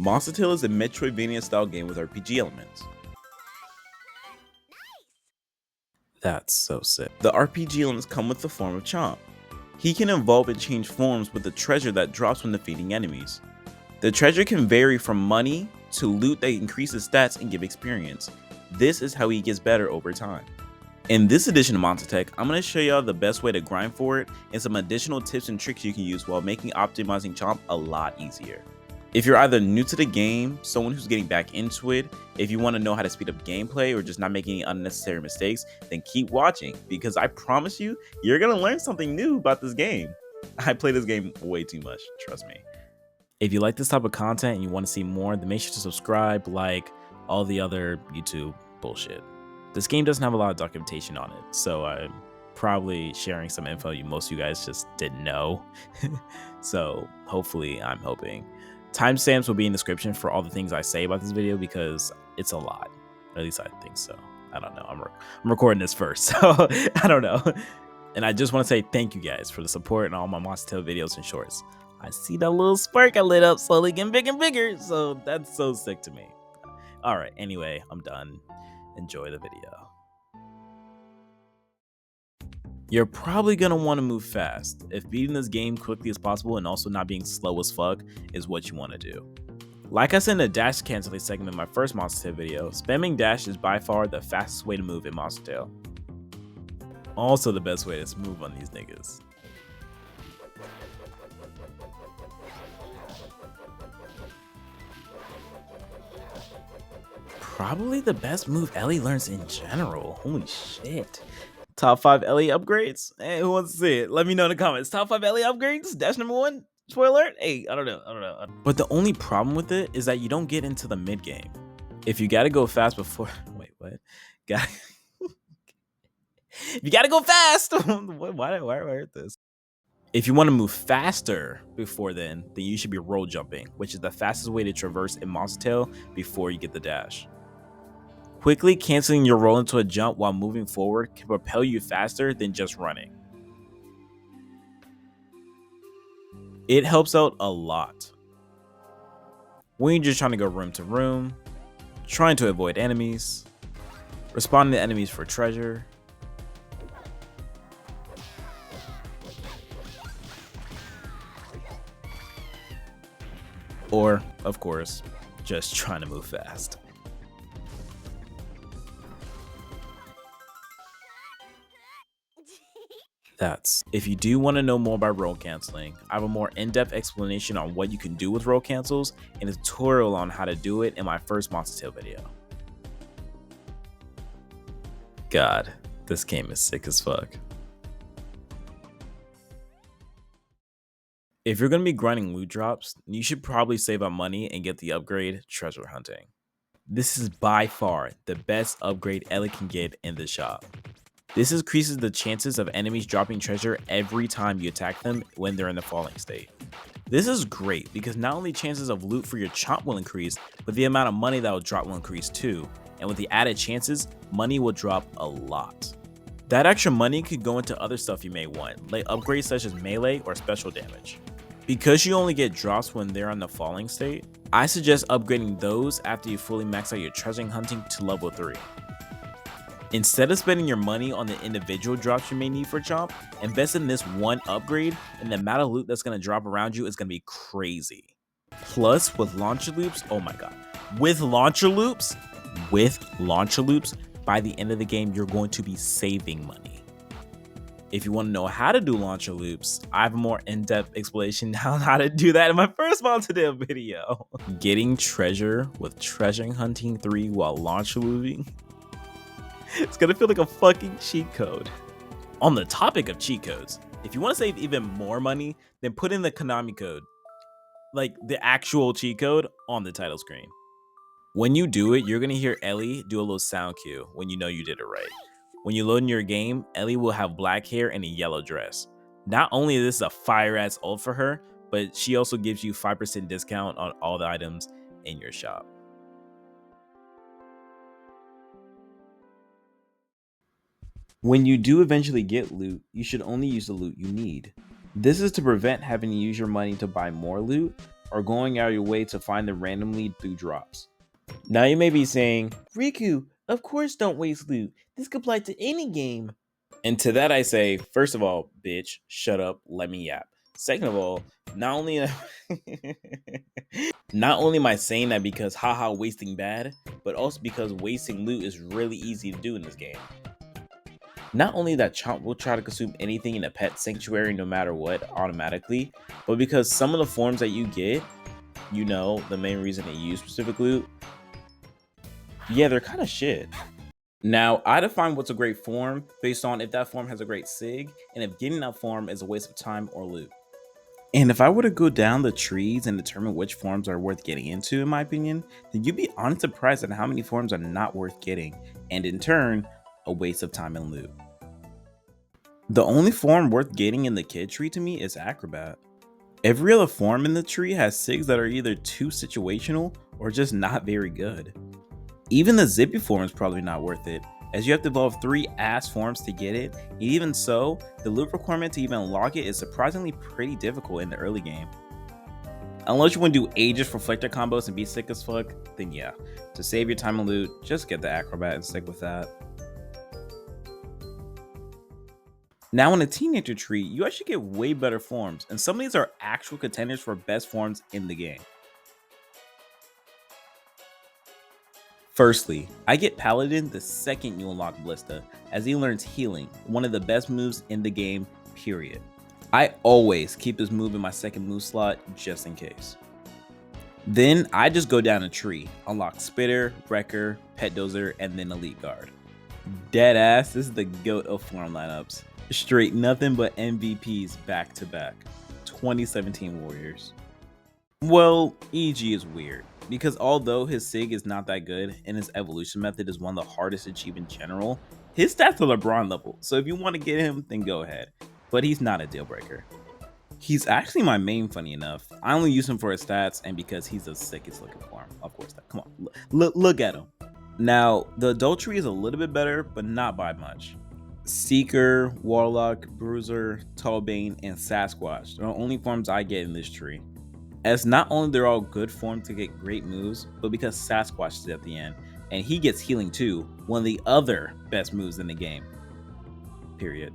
Monster Tale is a Metroidvania style game with RPG elements. That's so sick. The RPG elements come with the form of Chomp. He can evolve and change forms with the treasure that drops when defeating enemies. The treasure can vary from money to loot that increases stats and give experience. This is how he gets better over time. In this edition of Monster Tech, I'm going to show y'all the best way to grind for it and some additional tips and tricks you can use while making optimizing Chomp a lot easier. If you're either new to the game, someone who's getting back into it, if you want to know how to speed up gameplay or just not make any unnecessary mistakes, then keep watching because I promise you, you're going to learn something new about this game. I play this game way too much, trust me. If you like this type of content and you want to see more, then make sure to subscribe, like all the other YouTube bullshit. This game doesn't have a lot of documentation on it, so I'm probably sharing some info most of you guys just didn't know. So hopefully I'm helping. Timestamps will be in the description for all the things I say about this video because it's a lot. At least I think so. I don't know. I'm recording this first, so I don't know. And I just want to say thank you guys for the support and all my Monster Tale videos and shorts. I see that little spark I lit up slowly getting bigger and bigger, so that's so sick to me. All right, anyway, I'm done. Enjoy the video. You're probably gonna want to move fast. If beating this game quickly as possible and also not being slow as fuck is what you want to do. Like I said in the dash canceling segment in my first Monster Tale video, spamming dash is by far the fastest way to move in Monster Tale. Also the best way to move on these niggas. Probably the best move Ellie learns in general. Holy shit. Top 5 Ellie upgrades? Hey, who wants to see it? Let me know in the comments. Top 5 Ellie upgrades? Dash number 1? Spoiler alert? Hey, I don't know. But the only problem with it is that you don't get into the mid game. If you gotta go fast before... Wait, what? You gotta go fast! Why I heard this? If you want to move faster before then you should be roll jumping, which is the fastest way to traverse in Monster Tale before you get the dash. Quickly canceling your roll into a jump while moving forward can propel you faster than just running. It helps out a lot when you're just trying to go room to room, trying to avoid enemies, responding to enemies for treasure, or, of course, just trying to move fast. If you do want to know more about roll canceling, I have a more in-depth explanation on what you can do with roll cancels and a tutorial on how to do it in my first Monster Tale video. God, this game is sick as fuck. If you're going to be grinding loot drops, you should probably save up money and get the upgrade treasure hunting. This is by far the best upgrade Ellie can get in the shop. This increases the chances of enemies dropping treasure every time you attack them when they're in the falling state. This is great because not only chances of loot for your Chomp will increase, but the amount of money that will drop will increase too. And with the added chances, money will drop a lot. That extra money could go into other stuff you may want, like upgrades such as melee or special damage. Because you only get drops when they're in the falling state, I suggest upgrading those after you fully max out your treasure hunting to level 3. Instead of spending your money on the individual drops you may need for Chomp, invest in this one upgrade and the amount of loot that's going to drop around you is going to be crazy. Plus, with launcher loops, oh my god. With launcher loops, by the end of the game, you're going to be saving money. If you want to know how to do launcher loops, I have a more in-depth explanation on how to do that in my first Monster Tale video. Getting treasure with treasure hunting 3 while launcher looping. It's gonna feel like a fucking cheat code. On the topic of cheat codes, if you want to save even more money, then put in the Konami code, like the actual cheat code, on the title screen. When you do it, you're gonna hear Ellie do a little sound cue when you know you did it right. When you load in your game, Ellie will have black hair and a yellow dress. Not only is this a fire ass ult for her, but she also gives you 5% discount on all the items in your shop. When you do eventually get loot, you should only use the loot you need. This is to prevent having to use your money to buy more loot, or going out of your way to find them randomly through drops. Now you may be saying, Riku, of course don't waste loot. This could apply to any game. And to that I say, first of all, bitch, shut up, let me yap. Second of all, not only am I saying that because haha wasting bad, but also because wasting loot is really easy to do in this game. Not only that Chomp will try to consume anything in a pet sanctuary no matter what automatically, but because some of the forms that you get, you know, the main reason they use specific loot, yeah, they're kind of shit. Now, I define what's a great form based on if that form has a great sig, and if getting that form is a waste of time or loot. And if I were to go down the trees and determine which forms are worth getting into, in my opinion, then you'd be honestly surprised at how many forms are not worth getting, and in turn, a waste of time and loot. The only form worth getting in the kid tree to me is Acrobat. Every other form in the tree has sigs that are either too situational or just not very good. Even the Zippy form is probably not worth it, as you have to evolve 3 ass forms to get it, and even so, the loot requirement to even unlock it is surprisingly pretty difficult in the early game. Unless you want to do Aegis Reflector combos and be sick as fuck, then yeah, to save your time and loot, just get the Acrobat and stick with that. Now in the teenager tree, you actually get way better forms, and some of these are actual contenders for best forms in the game. Firstly, I get Paladin the second you unlock Ballista, as he learns Healing, one of the best moves in the game, period. I always keep this move in my second move slot just in case. Then I just go down a tree, unlock Spitter, Wrecker, Pet Dozer, and then Elite Guard. Deadass, this is the GOAT of form lineups. Straight nothing but MVPs back to back. 2017 Warriors. Well, EG is weird, because although his sig is not that good and his evolution method is one of the hardest to achieve in general, his stats are LeBron level, so if you want to get him, then go ahead. But he's not a deal breaker. He's actually my main, funny enough. I only use him for his stats and because he's the sickest looking form. Of course, come on, look at him. Now, the adult tree is a little bit better, but not by much. Seeker, Warlock, Bruiser, Tallbane, and Sasquatch are the only forms I get in this tree. As not only they're all good forms to get great moves, but because Sasquatch is at the end, and he gets Healing too, one of the other best moves in the game. Period.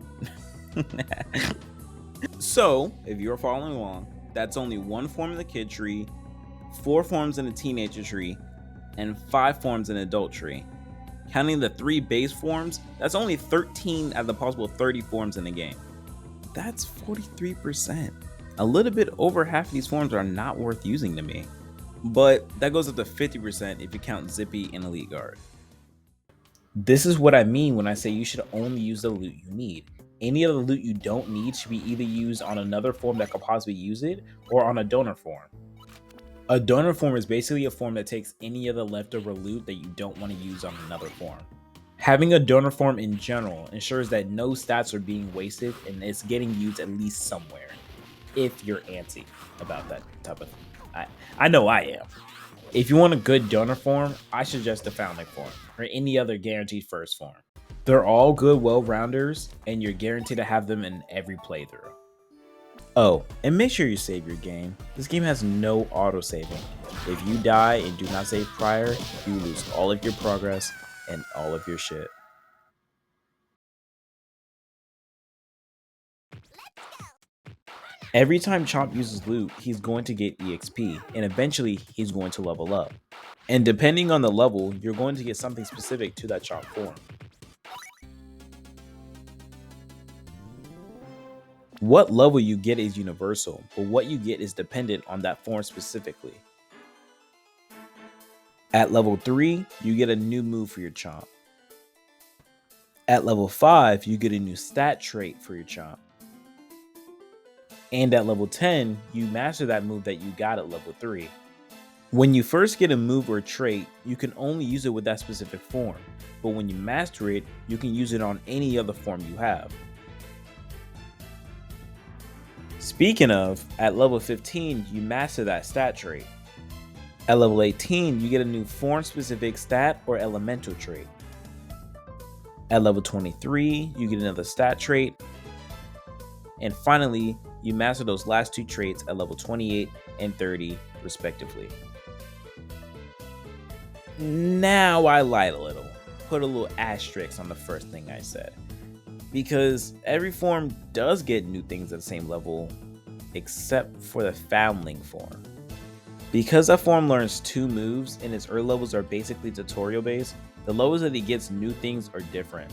So, if you're following along, that's only 1 form in the kid tree, 4 forms in the teenager tree, and 5 forms in the adult tree. Counting the 3 base forms, that's only 13 out of the possible 30 forms in the game. That's 43%. A little bit over half of these forms are not worth using to me. But that goes up to 50% if you count Zippy and Elite Guard. This is what I mean when I say you should only use the loot you need. Any of the loot you don't need should be either used on another form that could possibly use it, or on a donor form. A donor form is basically a form that takes any of the leftover loot that you don't want to use on another form. Having a donor form in general ensures that no stats are being wasted and it's getting used at least somewhere, if you're antsy about that type of thing. I know I am. If you want a good donor form, I suggest the Foundling form, or any other guaranteed first form. They're all good well-rounders, and you're guaranteed to have them in every playthrough. Oh, and make sure you save your game. This game has no auto-saving. If you die and do not save prior, you lose all of your progress and all of your shit. Every time Chomp uses loot, he's going to get EXP, and eventually he's going to level up. And depending on the level, you're going to get something specific to that Chomp form. What level you get is universal, but what you get is dependent on that form specifically. At level 3, you get a new move for your Chomp. At level 5, you get a new stat trait for your Chomp. And at level 10, you master that move that you got at level 3. When you first get a move or trait, you can only use it with that specific form, but when you master it, you can use it on any other form you have. Speaking of, at level 15, you master that stat trait. At level 18, you get a new form-specific stat or elemental trait. At level 23, you get another stat trait. And finally, You master those last two traits at level 28 and 30 respectively. Now I lied a little, put a little asterisk on the first thing I said, because every form does get new things at the same level, except for the Foundling form. Because that form learns 2 moves and its early levels are basically tutorial based, the levels that he gets new things are different.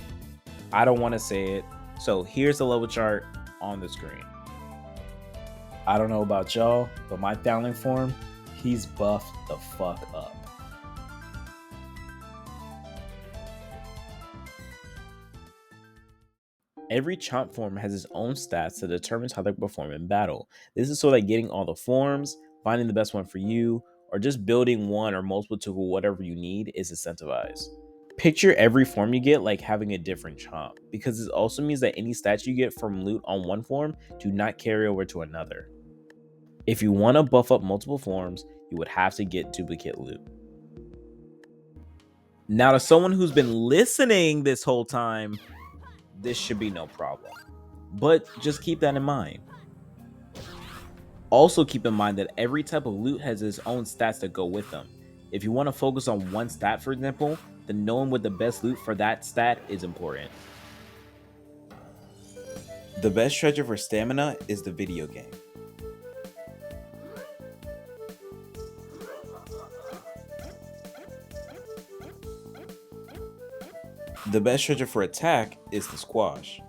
I don't want to say it, so here's the level chart on the screen. I don't know about y'all, but my Foundling form, he's buffed the fuck up. Every Chomp form has its own stats that determines how they perform in battle. This is so that getting all the forms, finding the best one for you, or just building one or multiple to whatever you need is incentivized. Picture every form you get like having a different Chomp, because this also means that any stats you get from loot on one form do not carry over to another. If you want to buff up multiple forms, you would have to get duplicate loot. Now, to someone who's been listening this whole time, this should be no problem. But just keep that in mind. Also keep in mind that every type of loot has its own stats that go with them. If you want to focus on one stat, for example, then knowing what the best loot for that stat is important. The best treasure for stamina is the video game. The best treasure for attack is the squash.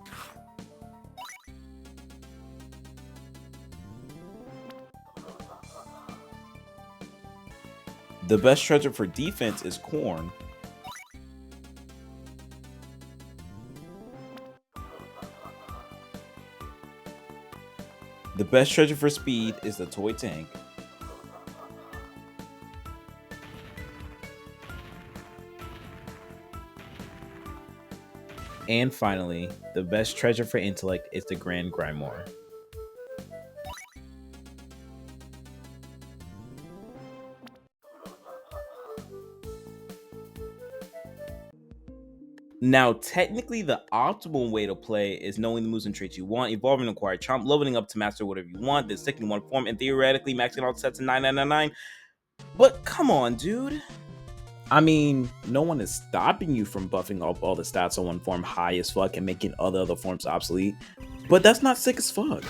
The best treasure for defense is corn. The best treasure for speed is the toy tank. And finally, the best treasure for intellect is the Grand Grimoire. Now, technically, the optimal way to play is knowing the moves and traits you want, evolving and acquire Chomp, leveling up to master whatever you want, then sticking to one form, and theoretically maxing out sets in 9999. But come on, dude. I mean, no one is stopping you from buffing up all the stats on one form high as fuck and making other forms obsolete, but that's not sick as fuck.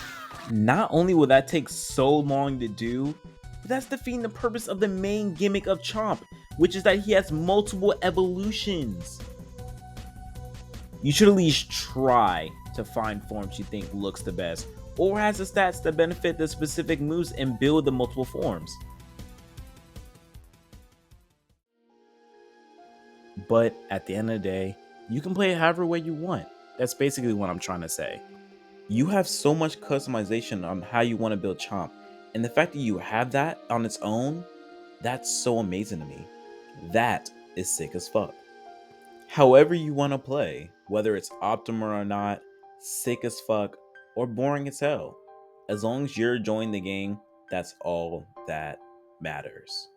Not only will that take so long to do, but that's defeating the purpose of the main gimmick of Chomp, which is that he has multiple evolutions. You should at least try to find forms you think looks the best, or has the stats that benefit the specific moves and build the multiple forms. But at the end of the day, you can play it however way you want. That's basically what I'm trying to say. You have so much customization on how you want to build Chomp, and the fact that you have that on its own, that's so amazing to me. That is sick as fuck. However you want to play, whether it's optimal or not, sick as fuck, or boring as hell, as long as you're enjoying the game, that's all that matters.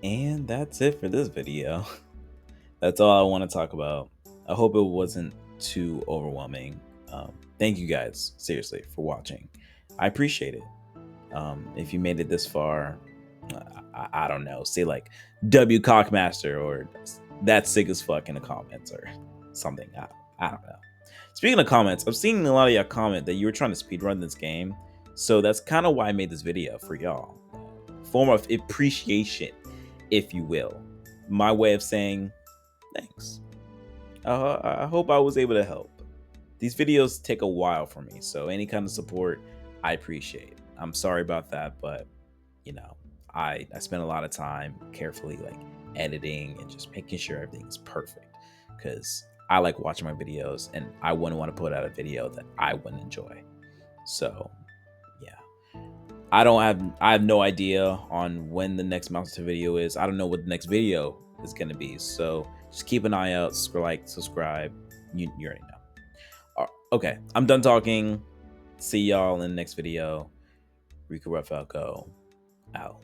And that's it for this video. That's all I want to talk about. I hope it wasn't too overwhelming. Thank you guys, seriously, for watching. I appreciate it. If you made it this far, I don't know, say like W Cockmaster or that's sick as fuck in the comments or something. I don't know. Speaking of comments, I'm seeing a lot of y'all comment that you were trying to speedrun this game. So that's kind of why I made this video for y'all. Form of appreciation, if you will. My way of saying thanks. I hope I was able to help. These videos take a while for me, so any kind of support, I appreciate. I'm sorry about that, but you know, I spend a lot of time carefully like editing and just making sure everything's perfect, because I like watching my videos and I wouldn't want to put out a video that I wouldn't enjoy. So yeah, I have no idea on when the next Monster video is. I don't know what the next video is gonna be, so just keep an eye out, subscribe. You already know. Okay, I'm done talking. See y'all in the next video. RIKUREDFALCO out.